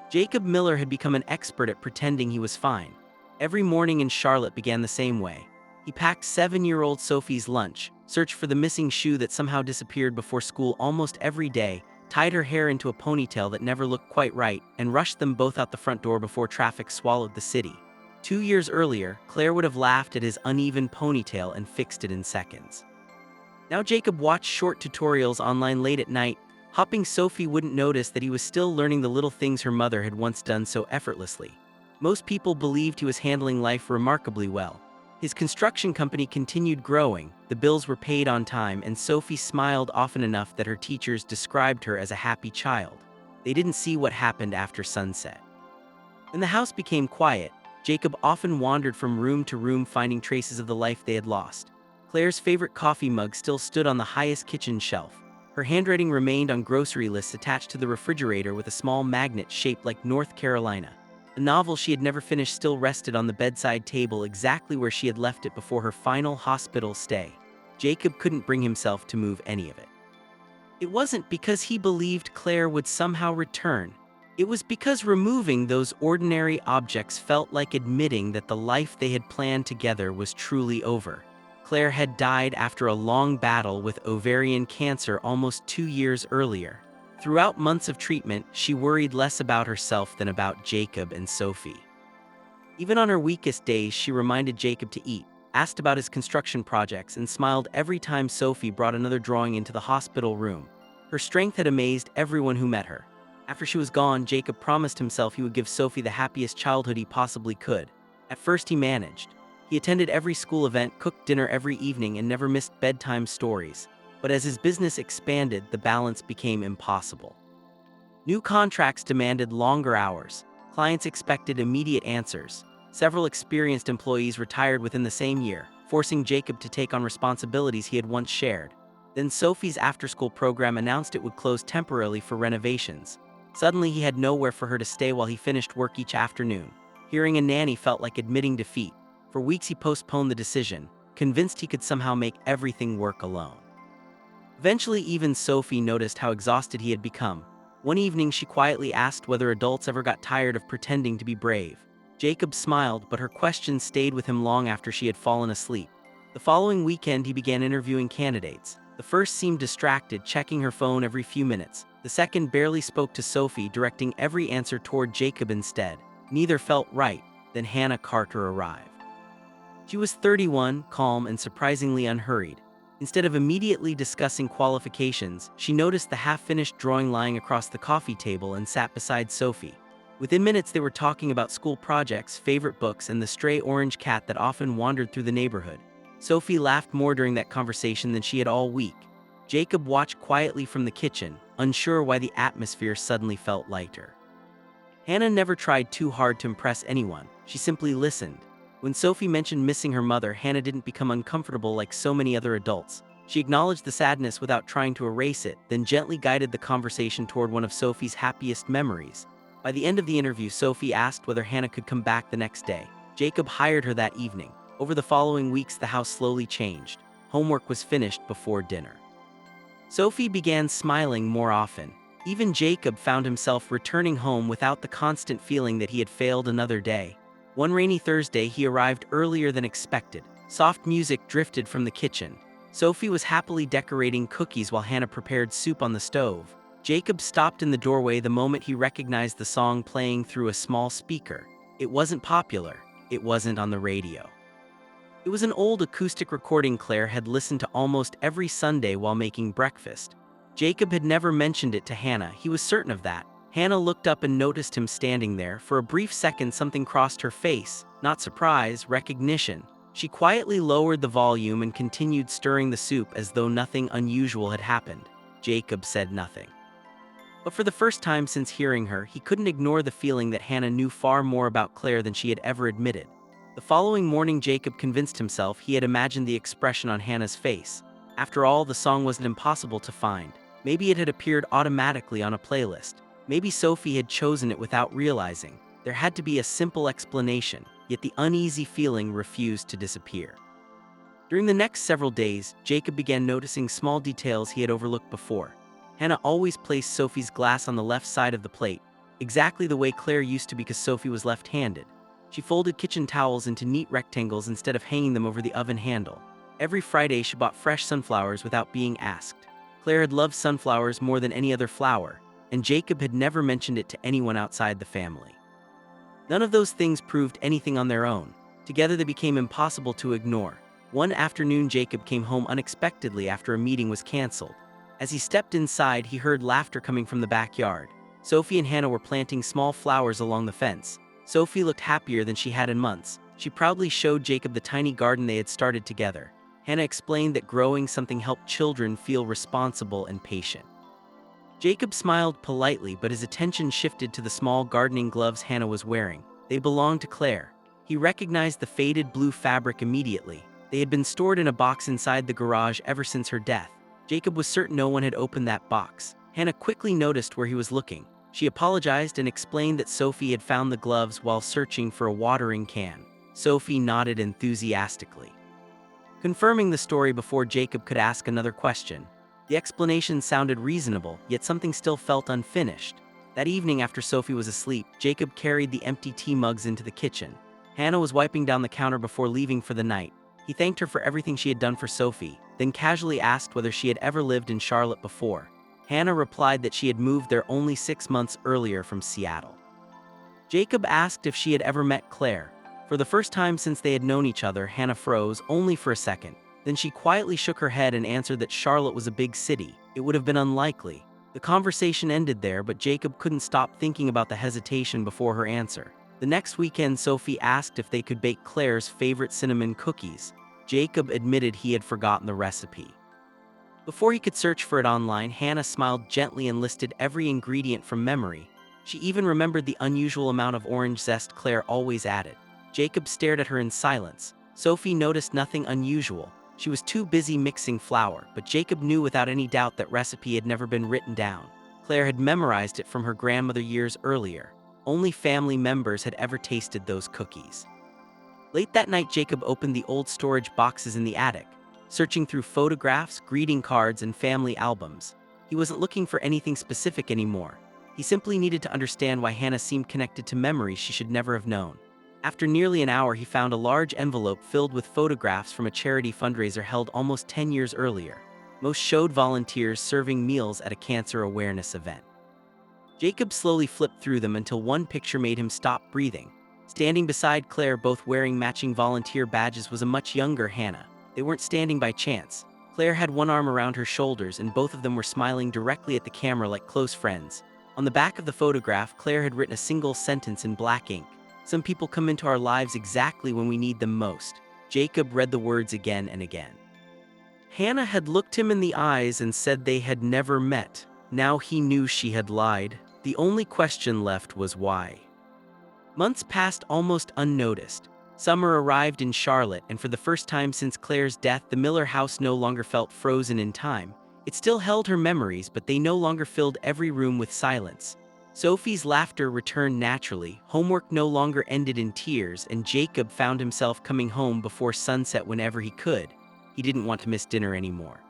Jacob Miller had become an expert at pretending he was fine. Every morning in Charlotte began the same way. He packed 7-year-old Sophie's lunch, searched for the missing shoe that somehow disappeared before school almost every day, tied her hair into a ponytail that never looked quite right, and rushed them both out the front door before traffic swallowed the city. 2 years earlier, Claire would have laughed at his uneven ponytail and fixed it in seconds. Now Jacob watched short tutorials online late at night, hoping Sophie wouldn't notice that he was still learning the little things her mother had once done so effortlessly. Most people believed he was handling life remarkably well. His construction company continued growing, the bills were paid on time, and Sophie smiled often enough that her teachers described her as a happy child. They didn't see what happened after sunset. When the house became quiet, Jacob often wandered from room to room finding traces of the life they had lost. Claire's favorite coffee mug still stood on the highest kitchen shelf. Her handwriting remained on grocery lists attached to the refrigerator with a small magnet shaped like North Carolina. A novel she had never finished still rested on the bedside table exactly where she had left it before her final hospital stay. Jacob couldn't bring himself to move any of it. It wasn't because he believed Claire would somehow return. It was because removing those ordinary objects felt like admitting that the life they had planned together was truly over. Claire had died after a long battle with ovarian cancer almost 2 years earlier. Throughout months of treatment, she worried less about herself than about Jacob and Sophie. Even on her weakest days, she reminded Jacob to eat, asked about his construction projects, and smiled every time Sophie brought another drawing into the hospital room. Her strength had amazed everyone who met her. After she was gone, Jacob promised himself he would give Sophie the happiest childhood he possibly could. At first he managed. He attended every school event, cooked dinner every evening, and never missed bedtime stories. But as his business expanded, the balance became impossible. New contracts demanded longer hours. Clients expected immediate answers. Several experienced employees retired within the same year, forcing Jacob to take on responsibilities he had once shared. Then Sophie's after-school program announced it would close temporarily for renovations. Suddenly he had nowhere for her to stay while he finished work each afternoon. Hiring a nanny felt like admitting defeat. For weeks he postponed the decision, convinced he could somehow make everything work alone. Eventually, even Sophie noticed how exhausted he had become. One evening, she quietly asked whether adults ever got tired of pretending to be brave. Jacob smiled, but her question stayed with him long after she had fallen asleep. The following weekend, he began interviewing candidates. The first seemed distracted, checking her phone every few minutes. The second barely spoke to Sophie, directing every answer toward Jacob instead. Neither felt right. Then Hannah Carter arrived. She was 31, calm and surprisingly unhurried. Instead of immediately discussing qualifications, she noticed the half-finished drawing lying across the coffee table and sat beside Sophie. Within minutes they were talking about school projects, favorite books, and the stray orange cat that often wandered through the neighborhood. Sophie laughed more during that conversation than she had all week. Jacob watched quietly from the kitchen, unsure why the atmosphere suddenly felt lighter. Hannah never tried too hard to impress anyone, she simply listened. When Sophie mentioned missing her mother, Hannah didn't become uncomfortable like so many other adults. She acknowledged the sadness without trying to erase it, then gently guided the conversation toward one of Sophie's happiest memories. By the end of the interview, Sophie asked whether Hannah could come back the next day. Jacob hired her that evening. Over the following weeks, the house slowly changed. Homework was finished before dinner. Sophie began smiling more often. Even Jacob found himself returning home without the constant feeling that he had failed another day. One rainy Thursday, he arrived earlier than expected. Soft music drifted from the kitchen. Sophie was happily decorating cookies while Hannah prepared soup on the stove. Jacob stopped in the doorway the moment he recognized the song playing through a small speaker. It wasn't popular. It wasn't on the radio. It was an old acoustic recording Claire had listened to almost every Sunday while making breakfast. Jacob had never mentioned it to Hannah, he was certain of that. Hannah looked up and noticed him standing there. For a brief second, something crossed her face. Not surprise, recognition. She quietly lowered the volume and continued stirring the soup as though nothing unusual had happened. Jacob said nothing. But for the first time since hearing her, he couldn't ignore the feeling that Hannah knew far more about Claire than she had ever admitted. The following morning, Jacob convinced himself he had imagined the expression on Hannah's face. After all, the song wasn't impossible to find. Maybe it had appeared automatically on a playlist. Maybe Sophie had chosen it without realizing. There had to be a simple explanation, yet the uneasy feeling refused to disappear. During the next several days, Jacob began noticing small details he had overlooked before. Hannah always placed Sophie's glass on the left side of the plate. exactly the way Claire used to because Sophie was left-handed. She folded kitchen towels into neat rectangles instead of hanging them over the oven handle. Every Friday she bought fresh sunflowers without being asked. Claire had loved sunflowers more than any other flower, and Jacob had never mentioned it to anyone outside the family. None of those things proved anything on their own. Together they became impossible to ignore. One afternoon Jacob came home unexpectedly after a meeting was canceled. As he stepped inside, he heard laughter coming from the backyard. Sophie and Hannah were planting small flowers along the fence. Sophie looked happier than she had in months. She proudly showed Jacob the tiny garden they had started together. Hannah explained that growing something helped children feel responsible and patient. Jacob smiled politely, but his attention shifted to the small gardening gloves Hannah was wearing. They belonged to Claire. He recognized the faded blue fabric immediately. They had been stored in a box inside the garage ever since her death. Jacob was certain no one had opened that box. Hannah quickly noticed where he was looking. She apologized and explained that Sophie had found the gloves while searching for a watering can. Sophie nodded enthusiastically, confirming the story before Jacob could ask another question. The explanation sounded reasonable, yet something still felt unfinished. That evening after Sophie was asleep, Jacob carried the empty tea mugs into the kitchen. Hannah was wiping down the counter before leaving for the night. He thanked her for everything she had done for Sophie, then casually asked whether she had ever lived in Charlotte before. Hannah replied that she had moved there only 6 months earlier from Seattle. Jacob asked if she had ever met Claire. For the first time since they had known each other, Hannah froze, only for a second. Then she quietly shook her head and answered that Charlotte was a big city. It would have been unlikely. The conversation ended there, but Jacob couldn't stop thinking about the hesitation before her answer. The next weekend, Sophie asked if they could bake Claire's favorite cinnamon cookies. Jacob admitted he had forgotten the recipe. Before he could search for it online, Hannah smiled gently and listed every ingredient from memory. She even remembered the unusual amount of orange zest Claire always added. Jacob stared at her in silence. Sophie noticed nothing unusual. She was too busy mixing flour, but Jacob knew without any doubt that recipe had never been written down. Claire had memorized it from her grandmother years earlier. Only family members had ever tasted those cookies. Late that night, Jacob opened the old storage boxes in the attic, searching through photographs, greeting cards, and family albums. He wasn't looking for anything specific anymore. He simply needed to understand why Hannah seemed connected to memories she should never have known. After nearly an hour, he found a large envelope filled with photographs from a charity fundraiser held almost 10 years earlier. Most showed volunteers serving meals at a cancer awareness event. Jacob slowly flipped through them until one picture made him stop breathing. Standing beside Claire, both wearing matching volunteer badges, was a much younger Hannah. They weren't standing by chance. Claire had one arm around her shoulders, and both of them were smiling directly at the camera like close friends. On the back of the photograph, Claire had written a single sentence in black ink. "Some people come into our lives exactly when we need them most." Jacob read the words again and again. Hannah had looked him in the eyes and said they had never met. Now he knew she had lied. The only question left was why. Months passed almost unnoticed. Summer arrived in Charlotte, and for the first time since Claire's death, the Miller house no longer felt frozen in time. It still held her memories, but they no longer filled every room with silence. Sophie's laughter returned naturally, homework no longer ended in tears, and Jacob found himself coming home before sunset whenever he could. He didn't want to miss dinner anymore.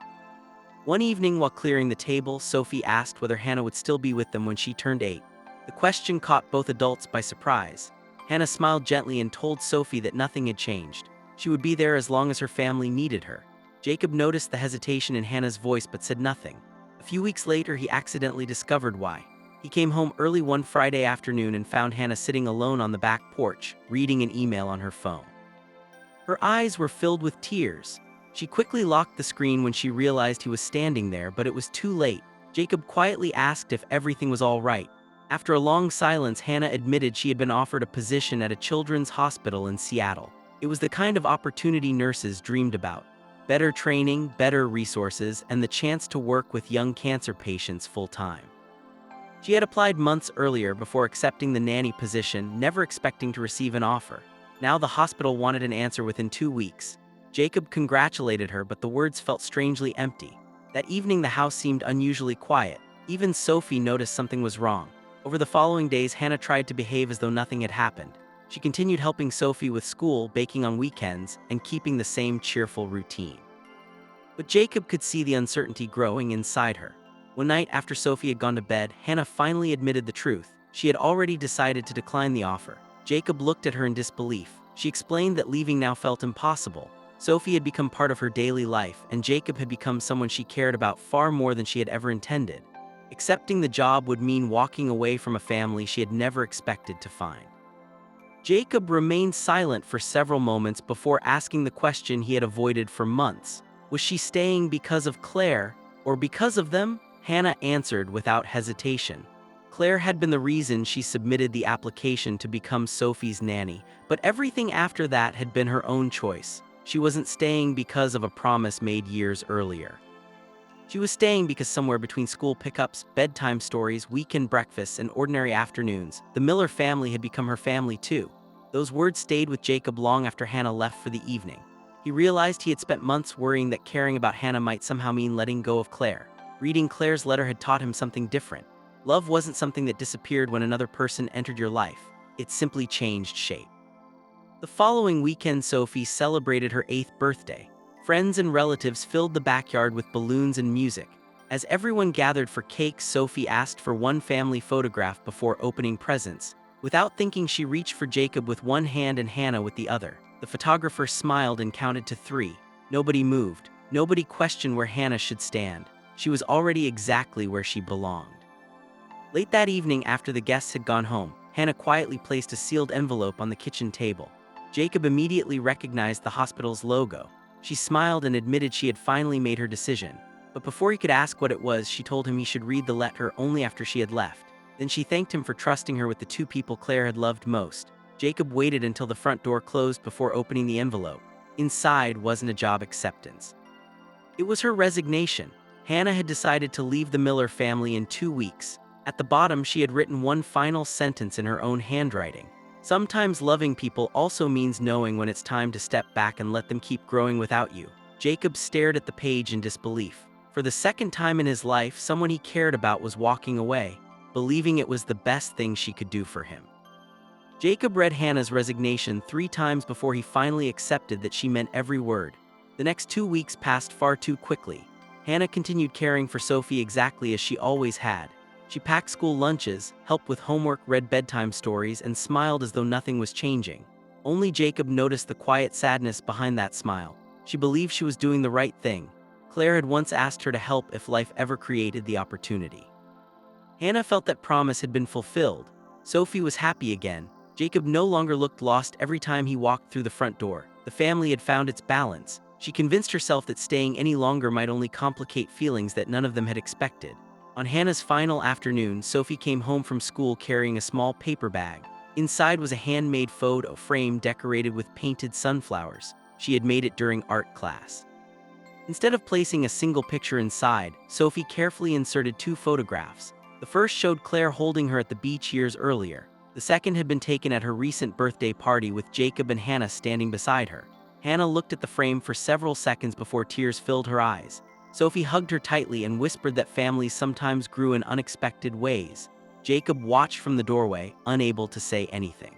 One evening, while clearing the table, Sophie asked whether Hannah would still be with them when she turned 8. The question caught both adults by surprise. Hannah smiled gently and told Sophie that nothing had changed. She would be there as long as her family needed her. Jacob noticed the hesitation in Hannah's voice but said nothing. A few weeks later, he accidentally discovered why. He came home early one Friday afternoon and found Hannah sitting alone on the back porch, reading an email on her phone. Her eyes were filled with tears. She quickly locked the screen when she realized he was standing there, but it was too late. Jacob quietly asked if everything was all right. After a long silence, Hannah admitted she had been offered a position at a children's hospital in Seattle. It was the kind of opportunity nurses dreamed about. Better training, better resources, and the chance to work with young cancer patients full-time. She had applied months earlier before accepting the nanny position, never expecting to receive an offer. Now the hospital wanted an answer within 2 weeks. Jacob congratulated her, but the words felt strangely empty. That evening the house seemed unusually quiet. Even Sophie noticed something was wrong. Over the following days, Hannah tried to behave as though nothing had happened. She continued helping Sophie with school, baking on weekends, and keeping the same cheerful routine. But Jacob could see the uncertainty growing inside her. One night after Sophie had gone to bed, Hannah finally admitted the truth. She had already decided to decline the offer. Jacob looked at her in disbelief. She explained that leaving now felt impossible. Sophie had become part of her daily life, and Jacob had become someone she cared about far more than she had ever intended. Accepting the job would mean walking away from a family she had never expected to find. Jacob remained silent for several moments before asking the question he had avoided for months. Was she staying because of Claire, or because of them? Hannah answered without hesitation. Claire had been the reason she submitted the application to become Sophie's nanny, but everything after that had been her own choice. She wasn't staying because of a promise made years earlier. She was staying because somewhere between school pickups, bedtime stories, weekend breakfasts, and ordinary afternoons, the Miller family had become her family too. Those words stayed with Jacob long after Hannah left for the evening. He realized he had spent months worrying that caring about Hannah might somehow mean letting go of Claire. Reading Claire's letter had taught him something different. Love wasn't something that disappeared when another person entered your life. It simply changed shape. The following weekend, Sophie celebrated her 8th birthday. Friends and relatives filled the backyard with balloons and music. As everyone gathered for cake, Sophie asked for one family photograph before opening presents. Without thinking, she reached for Jacob with one hand and Hannah with the other. The photographer smiled and counted to 3. Nobody moved. Nobody questioned where Hannah should stand. She was already exactly where she belonged. Late that evening, after the guests had gone home, Hannah quietly placed a sealed envelope on the kitchen table. Jacob immediately recognized the hospital's logo. She smiled and admitted she had finally made her decision. But before he could ask what it was, she told him he should read the letter only after she had left. Then she thanked him for trusting her with the 2 people Claire had loved most. Jacob waited until the front door closed before opening the envelope. Inside wasn't a job acceptance. It was her resignation. Hannah had decided to leave the Miller family in 2 weeks. At the bottom, she had written one final sentence in her own handwriting. Sometimes loving people also means knowing when it's time to step back and let them keep growing without you. Jacob stared at the page in disbelief. For the second time in his life, someone he cared about was walking away, believing it was the best thing she could do for him. Jacob read Hannah's resignation 3 times before he finally accepted that she meant every word. The next 2 weeks passed far too quickly. Hannah continued caring for Sophie exactly as she always had. She packed school lunches, helped with homework, read bedtime stories, and smiled as though nothing was changing. Only Jacob noticed the quiet sadness behind that smile. She believed she was doing the right thing. Claire had once asked her to help if life ever created the opportunity. Hannah felt that promise had been fulfilled. Sophie was happy again. Jacob no longer looked lost every time he walked through the front door. The family had found its balance. She convinced herself that staying any longer might only complicate feelings that none of them had expected. On Hannah's final afternoon, Sophie came home from school carrying a small paper bag. Inside was a handmade photo frame decorated with painted sunflowers. She had made it during art class. Instead of placing a single picture inside, Sophie carefully inserted 2 photographs. The first showed Claire holding her at the beach years earlier. The second had been taken at her recent birthday party with Jacob and Hannah standing beside her. Hannah looked at the frame for several seconds before tears filled her eyes. Sophie hugged her tightly and whispered that families sometimes grew in unexpected ways. Jacob watched from the doorway, unable to say anything.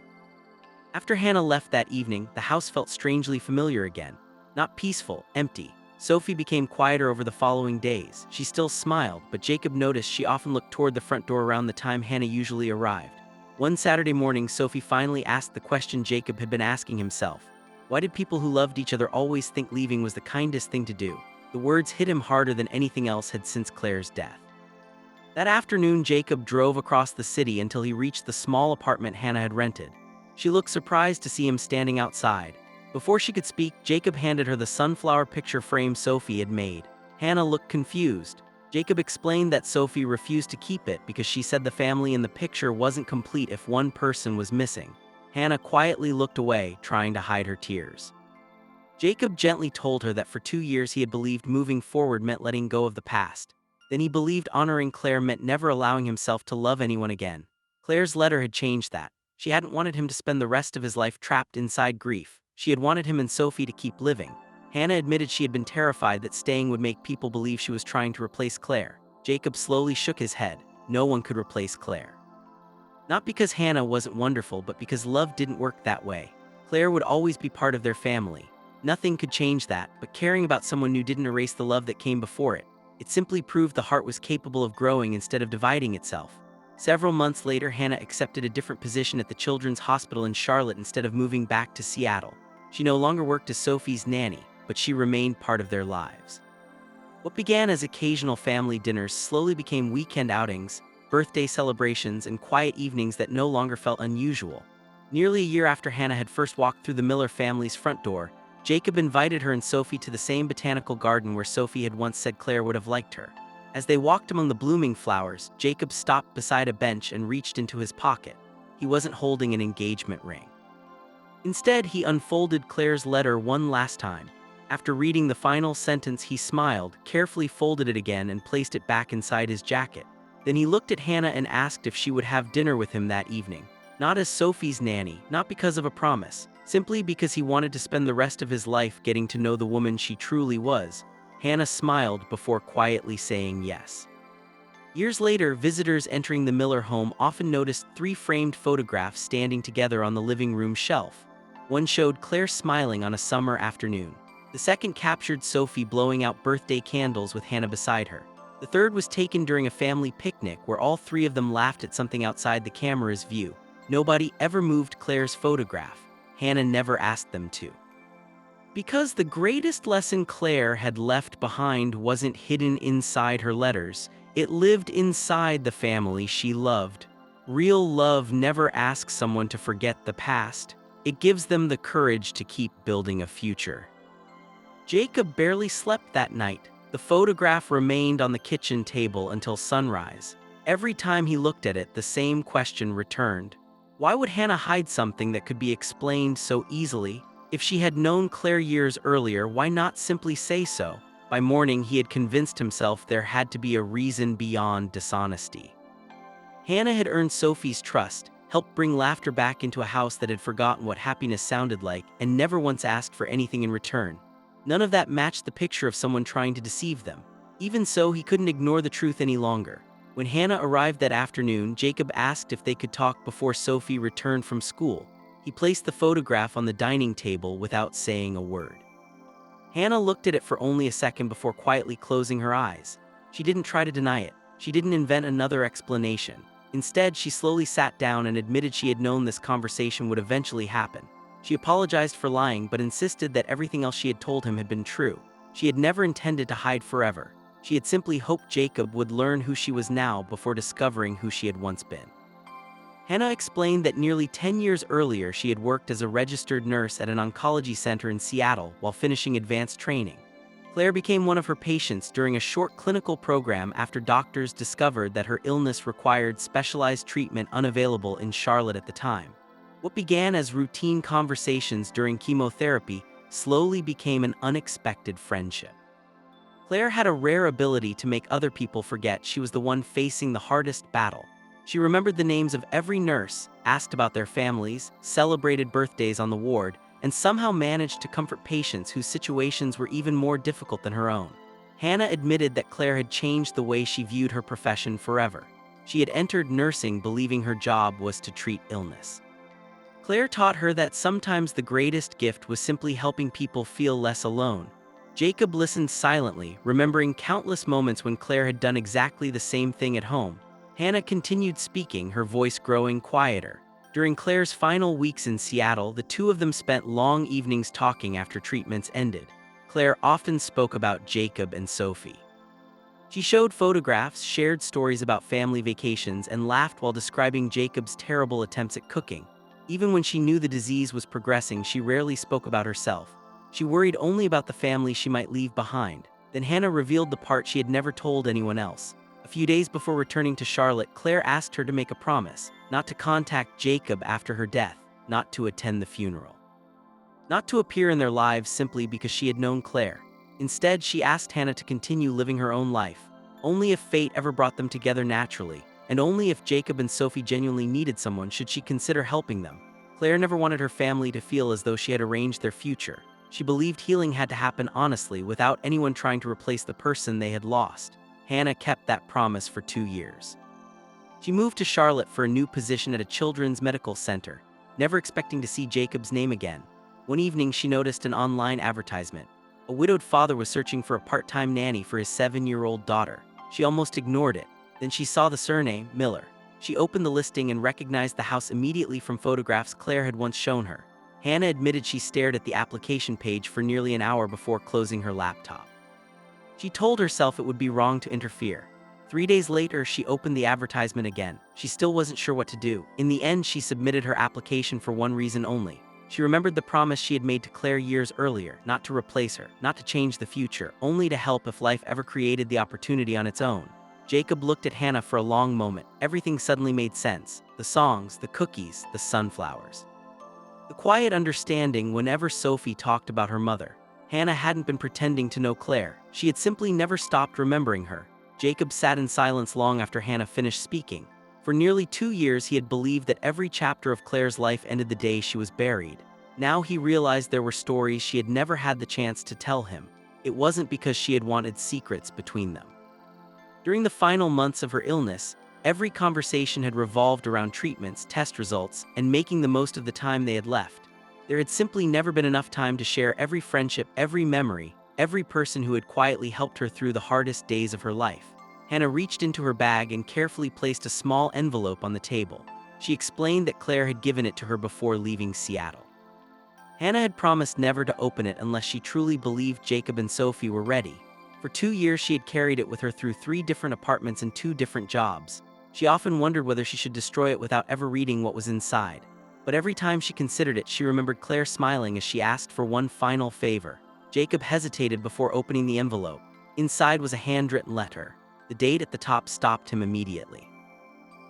After Hannah left that evening, the house felt strangely familiar again. Not peaceful, empty. Sophie became quieter over the following days. She still smiled, but Jacob noticed she often looked toward the front door around the time Hannah usually arrived. One Saturday morning, Sophie finally asked the question Jacob had been asking himself. Why did people who loved each other always think leaving was the kindest thing to do? The words hit him harder than anything else had since Claire's death. That afternoon, Jacob drove across the city until he reached the small apartment Hannah had rented. She looked surprised to see him standing outside. Before she could speak, Jacob handed her the sunflower picture frame Sophie had made. Hannah looked confused. Jacob explained that Sophie refused to keep it because she said the family in the picture wasn't complete if one person was missing. Hannah quietly looked away, trying to hide her tears. Jacob gently told her that for 2 years he had believed moving forward meant letting go of the past. Then he believed honoring Claire meant never allowing himself to love anyone again. Claire's letter had changed that. She hadn't wanted him to spend the rest of his life trapped inside grief. She had wanted him and Sophie to keep living. Hannah admitted she had been terrified that staying would make people believe she was trying to replace Claire. Jacob slowly shook his head. No one could replace Claire. Not because Hannah wasn't wonderful, but because love didn't work that way. Claire would always be part of their family. Nothing could change that, but caring about someone new didn't erase the love that came before it. It simply proved the heart was capable of growing instead of dividing itself. Several months later, Hannah accepted a different position at the Children's Hospital in Charlotte instead of moving back to Seattle. She no longer worked as Sophie's nanny, but she remained part of their lives. What began as occasional family dinners slowly became weekend outings, birthday celebrations, and quiet evenings that no longer felt unusual. Nearly a year after Hannah had first walked through the Miller family's front door, Jacob invited her and Sophie to the same botanical garden where Sophie had once said Claire would have liked her. As they walked among the blooming flowers, Jacob stopped beside a bench and reached into his pocket. He wasn't holding an engagement ring. Instead, he unfolded Claire's letter one last time. After reading the final sentence, he smiled, carefully folded it again, and placed it back inside his jacket. Then he looked at Hannah and asked if she would have dinner with him that evening. Not as Sophie's nanny, not because of a promise, simply because he wanted to spend the rest of his life getting to know the woman she truly was. Hannah smiled before quietly saying yes. Years later, visitors entering the Miller home often noticed 3 framed photographs standing together on the living room shelf. One showed Claire smiling on a summer afternoon. The second captured Sophie blowing out birthday candles with Hannah beside her. The third was taken during a family picnic where all 3 of them laughed at something outside the camera's view. Nobody ever moved Claire's photograph. Hannah never asked them to. Because the greatest lesson Claire had left behind wasn't hidden inside her letters, it lived inside the family she loved. Real love never asks someone to forget the past. It gives them the courage to keep building a future. Jacob barely slept that night. The photograph remained on the kitchen table until sunrise. Every time he looked at it, the same question returned. Why would Hannah hide something that could be explained so easily? If she had known Claire years earlier, why not simply say so? By morning, he had convinced himself there had to be a reason beyond dishonesty. Hannah had earned Sophie's trust, helped bring laughter back into a house that had forgotten what happiness sounded like, and never once asked for anything in return. None of that matched the picture of someone trying to deceive them. Even so, he couldn't ignore the truth any longer. When Hannah arrived that afternoon, Jacob asked if they could talk before Sophie returned from school. He placed the photograph on the dining table without saying a word. Hannah looked at it for only a second before quietly closing her eyes. She didn't try to deny it. She didn't invent another explanation. Instead, she slowly sat down and admitted she had known this conversation would eventually happen. She apologized for lying, but insisted that everything else she had told him had been true. She had never intended to hide forever. She had simply hoped Jacob would learn who she was now before discovering who she had once been. Hannah explained that nearly 10 years earlier she had worked as a registered nurse at an oncology center in Seattle while finishing advanced training. Claire became one of her patients during a short clinical program after doctors discovered that her illness required specialized treatment unavailable in Charlotte at the time. What began as routine conversations during chemotherapy slowly became an unexpected friendship. Claire had a rare ability to make other people forget she was the one facing the hardest battle. She remembered the names of every nurse, asked about their families, celebrated birthdays on the ward, and somehow managed to comfort patients whose situations were even more difficult than her own. Hannah admitted that Claire had changed the way she viewed her profession forever. She had entered nursing believing her job was to treat illness. Claire taught her that sometimes the greatest gift was simply helping people feel less alone. Jacob listened silently, remembering countless moments when Claire had done exactly the same thing at home. Hannah continued speaking, her voice growing quieter. During Claire's final weeks in Seattle, the two of them spent long evenings talking after treatments ended. Claire often spoke about Jacob and Sophie. She showed photographs, shared stories about family vacations, and laughed while describing Jacob's terrible attempts at cooking. Even when she knew the disease was progressing, she rarely spoke about herself. She worried only about the family she might leave behind. Then Hannah revealed the part she had never told anyone else. A few days before returning to Charlotte, Claire asked her to make a promise, not to contact Jacob after her death, not to attend the funeral, not to appear in their lives simply because she had known Claire. Instead, she asked Hannah to continue living her own life, only if fate ever brought them together naturally, and only if Jacob and Sophie genuinely needed someone should she consider helping them. Claire never wanted her family to feel as though she had arranged their future. She believed healing had to happen honestly, without anyone trying to replace the person they had lost. Hannah kept that promise for 2 years. She moved to Charlotte for a new position at a children's medical center, never expecting to see Jacob's name again. One evening, she noticed an online advertisement. A widowed father was searching for a part-time nanny for his 7-year-old daughter. She almost ignored it. Then she saw the surname, Miller. She opened the listing and recognized the house immediately from photographs Claire had once shown her. Hannah admitted she stared at the application page for nearly an hour before closing her laptop. She told herself it would be wrong to interfere. 3 days later, she opened the advertisement again. She still wasn't sure what to do. In the end, she submitted her application for one reason only. She remembered the promise she had made to Claire years earlier, not to replace her, not to change the future, only to help if life ever created the opportunity on its own. Jacob looked at Hannah for a long moment. Everything suddenly made sense. The songs, the cookies, the sunflowers. The quiet understanding whenever Sophie talked about her mother. Hannah hadn't been pretending to know Claire. She had simply never stopped remembering her. Jacob sat in silence long after Hannah finished speaking. For nearly 2 years he had believed that every chapter of Claire's life ended the day she was buried. Now he realized there were stories she had never had the chance to tell him. It wasn't because she had wanted secrets between them. During the final months of her illness, every conversation had revolved around treatments, test results, and making the most of the time they had left. There had simply never been enough time to share every friendship, every memory, every person who had quietly helped her through the hardest days of her life. Hannah reached into her bag and carefully placed a small envelope on the table. She explained that Claire had given it to her before leaving Seattle. Hannah had promised never to open it unless she truly believed Jacob and Sophie were ready. For 2 years she had carried it with her through 3 different apartments and 2 different jobs. She often wondered whether she should destroy it without ever reading what was inside. But every time she considered it, she remembered Claire smiling as she asked for one final favor. Jacob hesitated before opening the envelope. Inside was a handwritten letter. The date at the top stopped him immediately.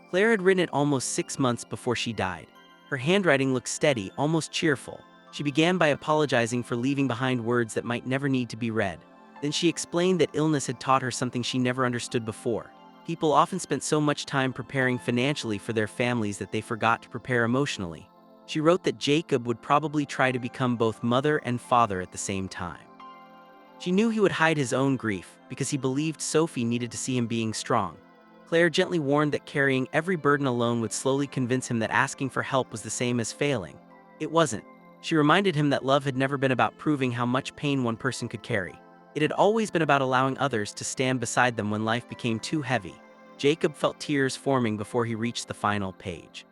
Claire had written it almost 6 months before she died. Her handwriting looked steady, almost cheerful. She began by apologizing for leaving behind words that might never need to be read. Then she explained that illness had taught her something she never understood before. People often spent so much time preparing financially for their families that they forgot to prepare emotionally. She wrote that Jacob would probably try to become both mother and father at the same time. She knew he would hide his own grief, because he believed Sophie needed to see him being strong. Claire gently warned that carrying every burden alone would slowly convince him that asking for help was the same as failing. It wasn't. She reminded him that love had never been about proving how much pain one person could carry. It had always been about allowing others to stand beside them when life became too heavy. Jacob felt tears forming before he reached the final page.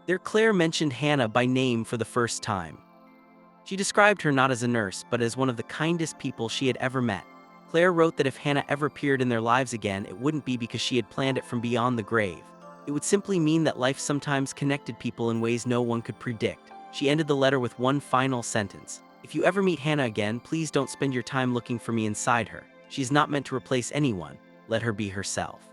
There Claire mentioned Hannah by name for the first time. She described her not as a nurse, but as one of the kindest people she had ever met. Claire wrote that if Hannah ever appeared in their lives again, it wouldn't be because she had planned it from beyond the grave. It would simply mean that life sometimes connected people in ways no one could predict. She ended the letter with one final sentence. If you ever meet Hannah again, please don't spend your time looking for me inside her. She's not meant to replace anyone. Let her be herself.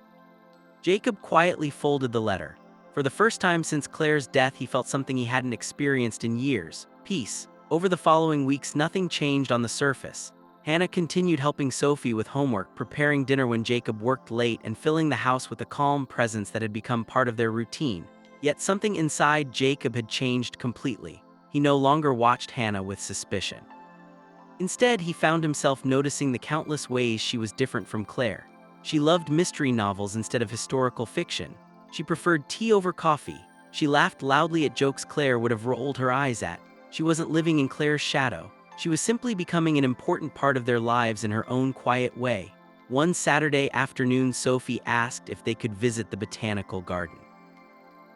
Jacob quietly folded the letter. For the first time since Claire's death, he felt something he hadn't experienced in years: peace. Over the following weeks, nothing changed on the surface. Hannah continued helping Sophie with homework, preparing dinner when Jacob worked late, and filling the house with a calm presence that had become part of their routine. Yet something inside Jacob had changed completely. He no longer watched Hannah with suspicion. Instead, he found himself noticing the countless ways she was different from Claire. She loved mystery novels instead of historical fiction. She preferred tea over coffee. She laughed loudly at jokes Claire would have rolled her eyes at. She wasn't living in Claire's shadow. She was simply becoming an important part of their lives in her own quiet way. One Saturday afternoon, Sophie asked if they could visit the botanical garden.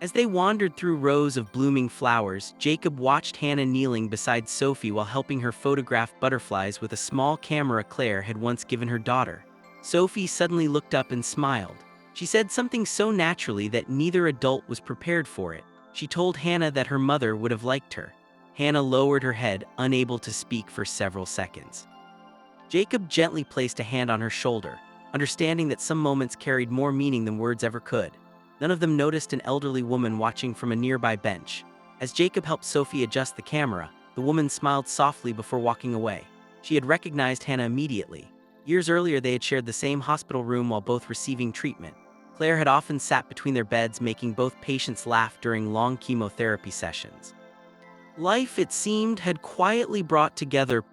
As they wandered through rows of blooming flowers, Jacob watched Hannah kneeling beside Sophie while helping her photograph butterflies with a small camera Claire had once given her daughter. Sophie suddenly looked up and smiled. She said something so naturally that neither adult was prepared for it. She told Hannah that her mother would have liked her. Hannah lowered her head, unable to speak for several seconds. Jacob gently placed a hand on her shoulder, understanding that some moments carried more meaning than words ever could. None of them noticed an elderly woman watching from a nearby bench. As Jacob helped Sophie adjust the camera, the woman smiled softly before walking away. She had recognized Hannah immediately. Years earlier, they had shared the same hospital room while both receiving treatment. Claire had often sat between their beds, making both patients laugh during long chemotherapy sessions. Life, it seemed, had quietly brought together